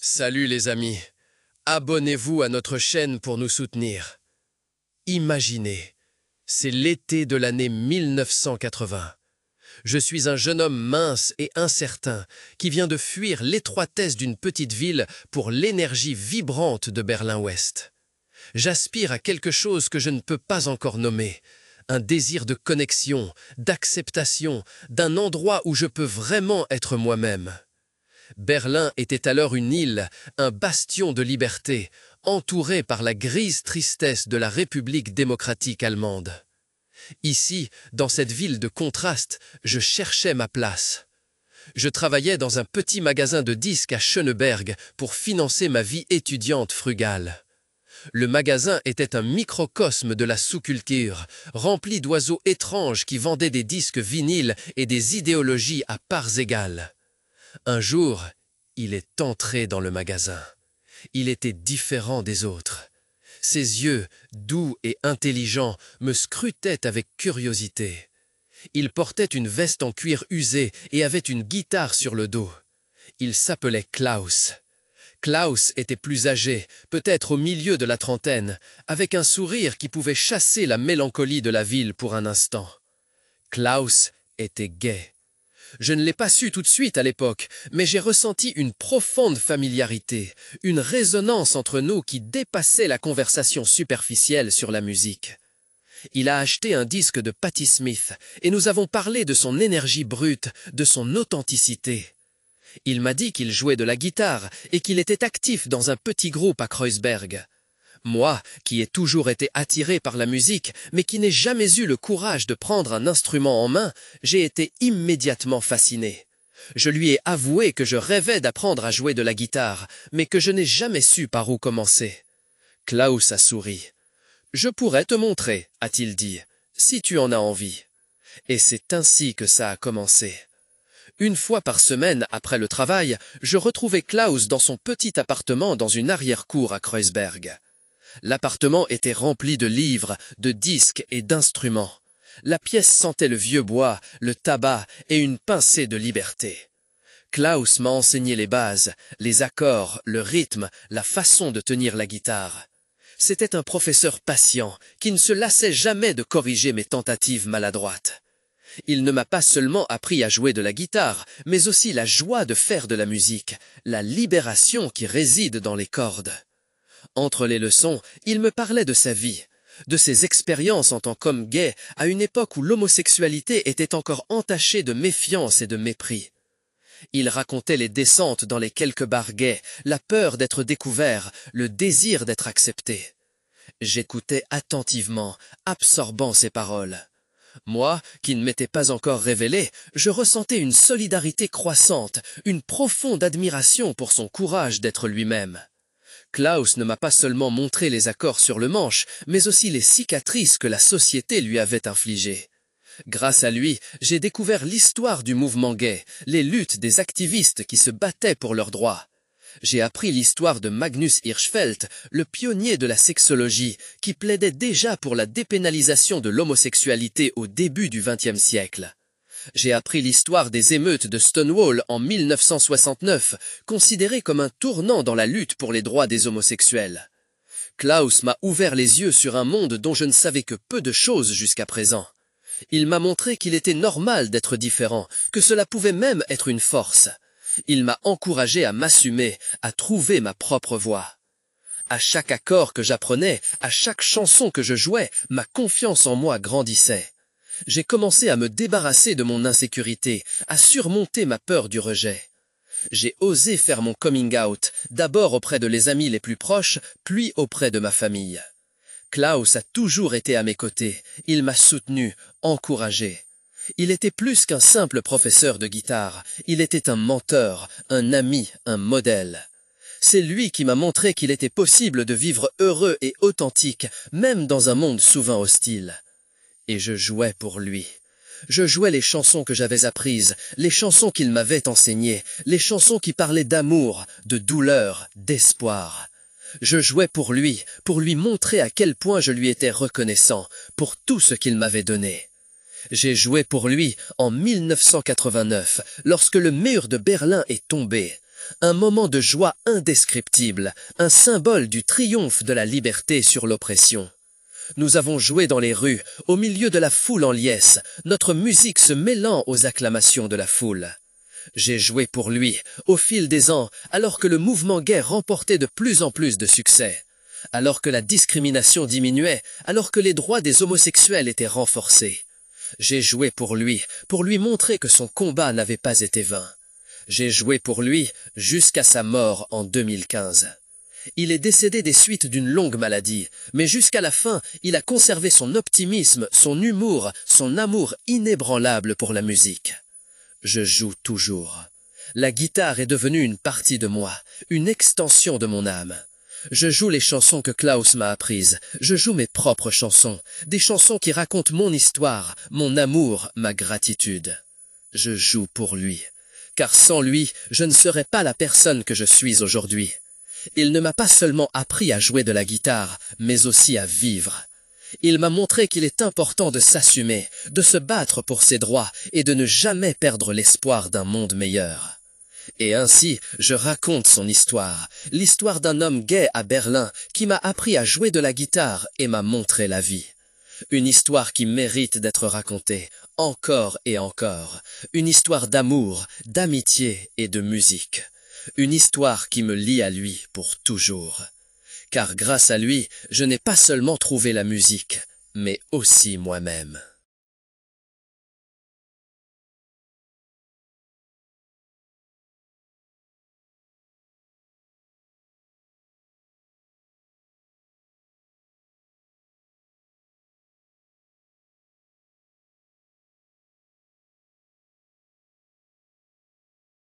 Salut les amis, abonnez-vous à notre chaîne pour nous soutenir. Imaginez, c'est l'été de l'année 1980. Je suis un jeune homme mince et incertain qui vient de fuir l'étroitesse d'une petite ville pour l'énergie vibrante de Berlin-Ouest. J'aspire à quelque chose que je ne peux pas encore nommer, un désir de connexion, d'acceptation, d'un endroit où je peux vraiment être moi-même. Berlin était alors une île, un bastion de liberté, entouré par la grise tristesse de la République démocratique allemande. Ici, dans cette ville de contraste, je cherchais ma place. Je travaillais dans un petit magasin de disques à Schöneberg pour financer ma vie étudiante frugale. Le magasin était un microcosme de la sous-culture, rempli d'oiseaux étranges qui vendaient des disques vinyles et des idéologies à parts égales. Un jour, il est entré dans le magasin. Il était différent des autres. Ses yeux, doux et intelligents, me scrutaient avec curiosité. Il portait une veste en cuir usé et avait une guitare sur le dos. Il s'appelait Klaus. Klaus était plus âgé, peut-être au milieu de la trentaine, avec un sourire qui pouvait chasser la mélancolie de la ville pour un instant. Klaus était gai. Je ne l'ai pas su tout de suite à l'époque, mais j'ai ressenti une profonde familiarité, une résonance entre nous qui dépassait la conversation superficielle sur la musique. Il a acheté un disque de Patti Smith et nous avons parlé de son énergie brute, de son authenticité. Il m'a dit qu'il jouait de la guitare et qu'il était actif dans un petit groupe à Kreuzberg. Moi, qui ai toujours été attiré par la musique, mais qui n'ai jamais eu le courage de prendre un instrument en main, j'ai été immédiatement fasciné. Je lui ai avoué que je rêvais d'apprendre à jouer de la guitare, mais que je n'ai jamais su par où commencer. Klaus a souri. « Je pourrais te montrer, a-t-il dit, si tu en as envie. » Et c'est ainsi que ça a commencé. Une fois par semaine, après le travail, je retrouvais Klaus dans son petit appartement dans une arrière-cour à Kreuzberg. L'appartement était rempli de livres, de disques et d'instruments. La pièce sentait le vieux bois, le tabac et une pincée de liberté. Klaus m'a enseigné les bases, les accords, le rythme, la façon de tenir la guitare. C'était un professeur patient, qui ne se lassait jamais de corriger mes tentatives maladroites. Il ne m'a pas seulement appris à jouer de la guitare, mais aussi la joie de faire de la musique, la libération qui réside dans les cordes. Entre les leçons, il me parlait de sa vie, de ses expériences en tant qu'homme gay à une époque où l'homosexualité était encore entachée de méfiance et de mépris. Il racontait les descentes dans les quelques bars gays, la peur d'être découvert, le désir d'être accepté. J'écoutais attentivement, absorbant ses paroles. Moi, qui ne m'étais pas encore révélé, je ressentais une solidarité croissante, une profonde admiration pour son courage d'être lui-même. Klaus ne m'a pas seulement montré les accords sur le manche, mais aussi les cicatrices que la société lui avait infligées. Grâce à lui, j'ai découvert l'histoire du mouvement gay, les luttes des activistes qui se battaient pour leurs droits. J'ai appris l'histoire de Magnus Hirschfeld, le pionnier de la sexologie, qui plaidait déjà pour la dépénalisation de l'homosexualité au début du XXe siècle. J'ai appris l'histoire des émeutes de Stonewall en 1969, considérées comme un tournant dans la lutte pour les droits des homosexuels. Klaus m'a ouvert les yeux sur un monde dont je ne savais que peu de choses jusqu'à présent. Il m'a montré qu'il était normal d'être différent, que cela pouvait même être une force. Il m'a encouragé à m'assumer, à trouver ma propre voie. À chaque accord que j'apprenais, à chaque chanson que je jouais, ma confiance en moi grandissait. J'ai commencé à me débarrasser de mon insécurité, à surmonter ma peur du rejet. J'ai osé faire mon coming out, d'abord auprès de les amis les plus proches, puis auprès de ma famille. Klaus a toujours été à mes côtés, il m'a soutenu, encouragé. Il était plus qu'un simple professeur de guitare, il était un mentor, un ami, un modèle. C'est lui qui m'a montré qu'il était possible de vivre heureux et authentique, même dans un monde souvent hostile. Et je jouais pour lui. Je jouais les chansons que j'avais apprises, les chansons qu'il m'avait enseignées, les chansons qui parlaient d'amour, de douleur, d'espoir. Je jouais pour lui montrer à quel point je lui étais reconnaissant, pour tout ce qu'il m'avait donné. J'ai joué pour lui en 1989, lorsque le mur de Berlin est tombé. un moment de joie indescriptible, un symbole du triomphe de la liberté sur l'oppression. Nous avons joué dans les rues, au milieu de la foule en liesse, notre musique se mêlant aux acclamations de la foule. J'ai joué pour lui, au fil des ans, alors que le mouvement gay remportait de plus en plus de succès, alors que la discrimination diminuait, alors que les droits des homosexuels étaient renforcés. J'ai joué pour lui montrer que son combat n'avait pas été vain. J'ai joué pour lui jusqu'à sa mort en 2015. Il est décédé des suites d'une longue maladie, mais jusqu'à la fin, il a conservé son optimisme, son humour, son amour inébranlable pour la musique. Je joue toujours. La guitare est devenue une partie de moi, une extension de mon âme. Je joue les chansons que Klaus m'a apprises, je joue mes propres chansons, des chansons qui racontent mon histoire, mon amour, ma gratitude. Je joue pour lui, car sans lui, je ne serais pas la personne que je suis aujourd'hui. Il ne m'a pas seulement appris à jouer de la guitare, mais aussi à vivre. Il m'a montré qu'il est important de s'assumer, de se battre pour ses droits et de ne jamais perdre l'espoir d'un monde meilleur. Et ainsi, je raconte son histoire, l'histoire d'un homme gay à Berlin qui m'a appris à jouer de la guitare et m'a montré la vie. Une histoire qui mérite d'être racontée, encore et encore. Une histoire d'amour, d'amitié et de musique. Une histoire qui me lie à lui pour toujours. Car grâce à lui, je n'ai pas seulement trouvé la musique, mais aussi moi-même.